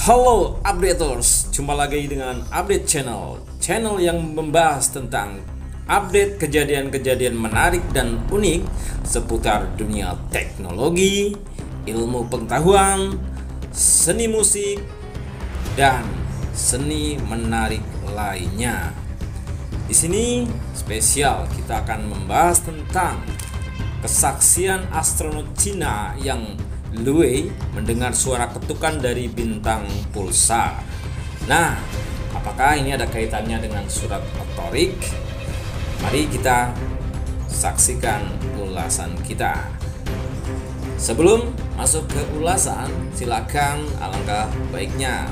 Halo updaters, jumpa lagi dengan Update Channel yang membahas tentang update kejadian-kejadian menarik dan unik seputar dunia teknologi, ilmu pengetahuan, seni musik, dan seni menarik lainnya. Di sini spesial kita akan membahas tentang kesaksian astronot Cina yang Lu Wei mendengar suara ketukan dari bintang pulsar. Nah, apakah ini ada kaitannya dengan surat At-Thariq? Mari kita saksikan ulasan kita. Sebelum masuk ke ulasan, silakan alangkah baiknya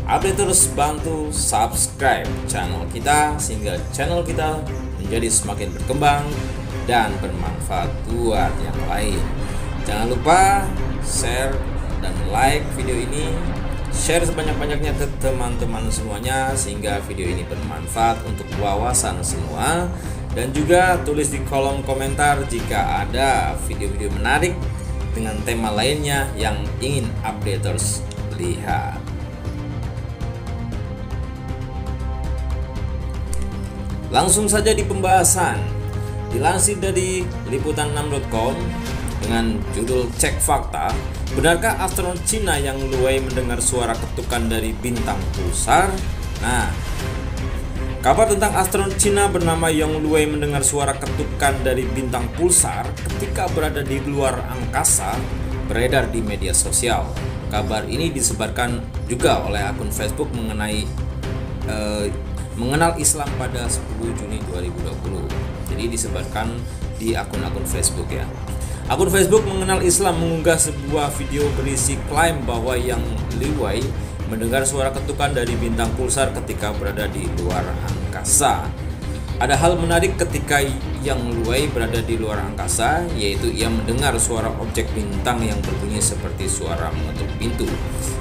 updaters bantu subscribe channel kita sehingga channel kita menjadi semakin berkembang dan bermanfaat buat yang lain. Jangan lupa share dan like video ini, share sebanyak-banyaknya ke teman-teman semuanya sehingga video ini bermanfaat untuk wawasan semua. Dan juga tulis di kolom komentar jika ada video-video menarik dengan tema lainnya yang ingin updaters lihat. Langsung saja di pembahasan. Dilansir dari liputan6.com dengan judul Cek Fakta, benarkah astronot Cina yang Lu Wei mendengar suara ketukan dari bintang pulsar? Nah, kabar tentang astronot Cina bernama Yang Lu Wei mendengar suara ketukan dari bintang pulsar ketika berada di luar angkasa beredar di media sosial. Kabar ini disebarkan juga oleh akun Facebook mengenal Islam pada 10 Juni 2020. Jadi disebarkan di akun-akun Facebook ya. Akun Facebook mengenal Islam mengunggah sebuah video berisi klaim bahwa Yang Lu Wei mendengar suara ketukan dari bintang pulsar ketika berada di luar angkasa. Ada hal menarik ketika Yang Lu Wei berada di luar angkasa, yaitu ia mendengar suara objek bintang yang berbunyi seperti suara mengetuk pintu.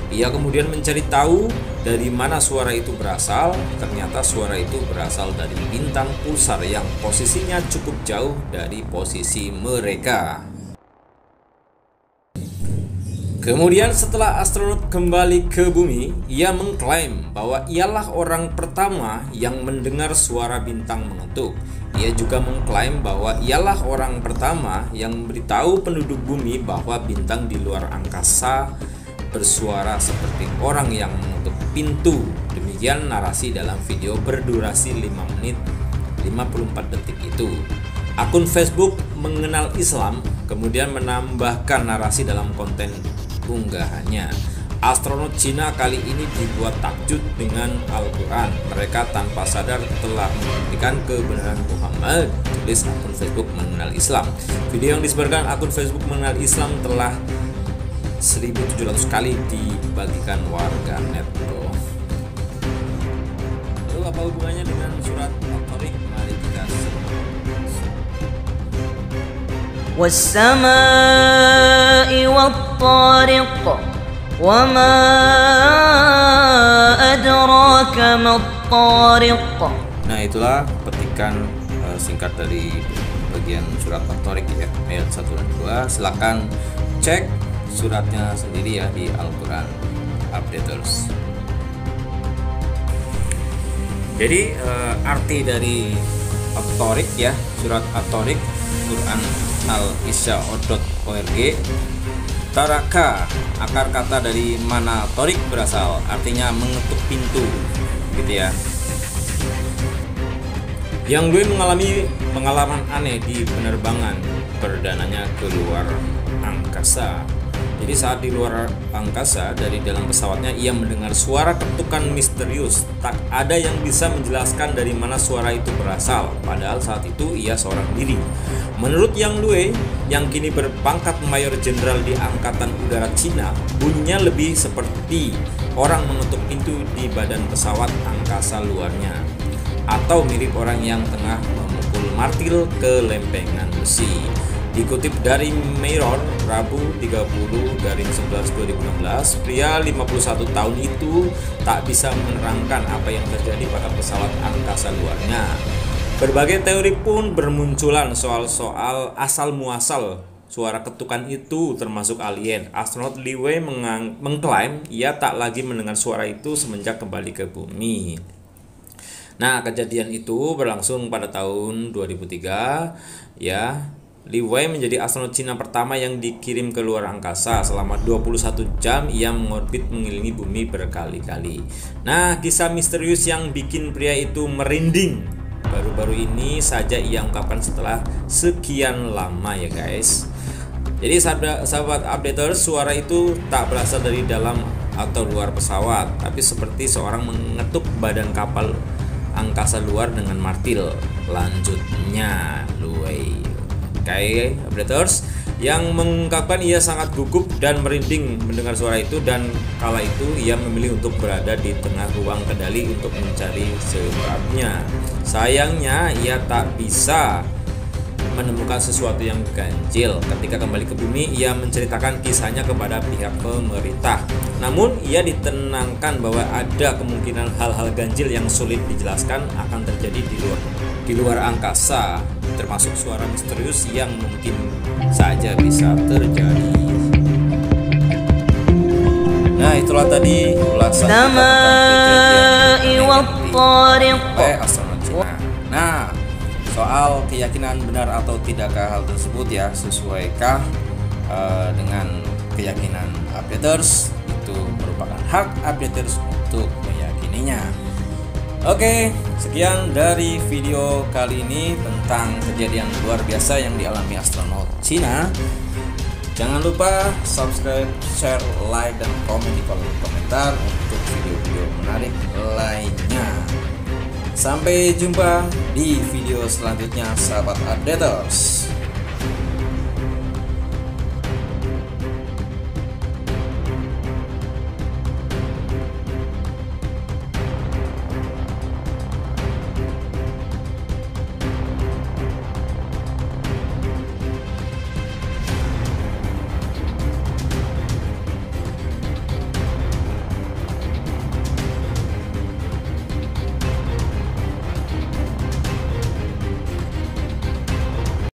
Ia kemudian mencari tahu dari mana suara itu berasal. Ternyata suara itu berasal dari bintang pulsar yang posisinya cukup jauh dari posisi mereka. Kemudian setelah astronot kembali ke bumi, ia mengklaim bahwa ialah orang pertama yang mendengar suara bintang mengetuk. Ia juga mengklaim bahwa ialah orang pertama yang memberitahu penduduk bumi bahwa bintang di luar angkasa bersuara seperti orang yang mengetuk pintu. Demikian narasi dalam video berdurasi 5 menit 54 detik itu. Akun Facebook mengenal Islam kemudian menambahkan narasi dalam konten unggahannya. Astronot Cina kali ini dibuat takjub dengan Al-Quran. Mereka tanpa sadar telah membuktikan kebenaran Muhammad, tulis akun Facebook mengenal Islam. Video yang disebarkan akun Facebook mengenal Islam telah 1700 kali dibagikan warga net. Lalu apa hubungannya dengan surat At-Thariq? Mari kita was-samaa'i wat-thariq wa ma adraka mat-thariq. Nah, itulah petikan singkat dari bagian surat At-Thariq ya, ayat 1 dan 2. Silakan cek suratnya sendiri ya di Al-Quran updaters. Jadi arti dari At-Thariq ya, surat At-Thariq Quran al-isya.org. Taraka, akar kata dari mana Thariq berasal, artinya mengetuk pintu gitu ya. Yang Lu Wei mengalami pengalaman aneh di penerbangan perdananya ke luar angkasa. Jadi saat di luar angkasa, dari dalam pesawatnya ia mendengar suara ketukan misterius. Tak ada yang bisa menjelaskan dari mana suara itu berasal, padahal saat itu ia seorang diri. Menurut Yang Lu Wei, yang kini berpangkat mayor jenderal di Angkatan Udara Cina, bunyinya lebih seperti orang mengetuk pintu di badan pesawat angkasa luarnya, atau mirip orang yang tengah memukul martil ke lempengan besi. Dikutip dari Mirror, Rabu 30/11/2016, pria 51 tahun itu tak bisa menerangkan apa yang terjadi pada pesawat angkasa luarnya. Berbagai teori pun bermunculan soal asal-muasal suara ketukan itu termasuk alien. Astronot Li Wei mengklaim ia tak lagi mendengar suara itu semenjak kembali ke bumi. Nah, kejadian itu berlangsung pada tahun 2003 ya. Li Wei menjadi astronot Cina pertama yang dikirim ke luar angkasa. Selama 21 jam ia mengorbit mengelilingi bumi berkali-kali. Nah, kisah misterius yang bikin pria itu merinding baru-baru ini saja ia ungkapkan setelah sekian lama ya guys. Jadi sahabat updaters, suara itu tak berasal dari dalam atau luar pesawat, tapi seperti seorang mengetuk badan kapal angkasa luar dengan martil. Lanjutnya Li Wei. Oke, updaters, yang mengungkapkan ia sangat gugup dan merinding mendengar suara itu, dan kala itu ia memilih untuk berada di tengah ruang kendali untuk mencari sebabnya. Sayangnya ia tak bisa menemukan sesuatu yang ganjil. Ketika kembali ke bumi, ia menceritakan kisahnya kepada pihak pemerintah. Namun ia ditenangkan bahwa ada kemungkinan hal-hal ganjil yang sulit dijelaskan akan terjadi di luar angkasa, termasuk suara misterius yang mungkin saja bisa terjadi. Nah, itulah tadi ulasan astronot Cina. Nah, soal keyakinan benar atau tidakkah hal tersebut ya, sesuaikah dengan keyakinan updaters, itu merupakan hak updaters untuk meyakininya. Oke, sekian dari video kali ini tentang kejadian luar biasa yang dialami astronot Cina. Jangan lupa subscribe, share, like, dan komen di kolom komentar untuk video-video menarik lainnya. Sampai jumpa di video selanjutnya, sahabat updaters.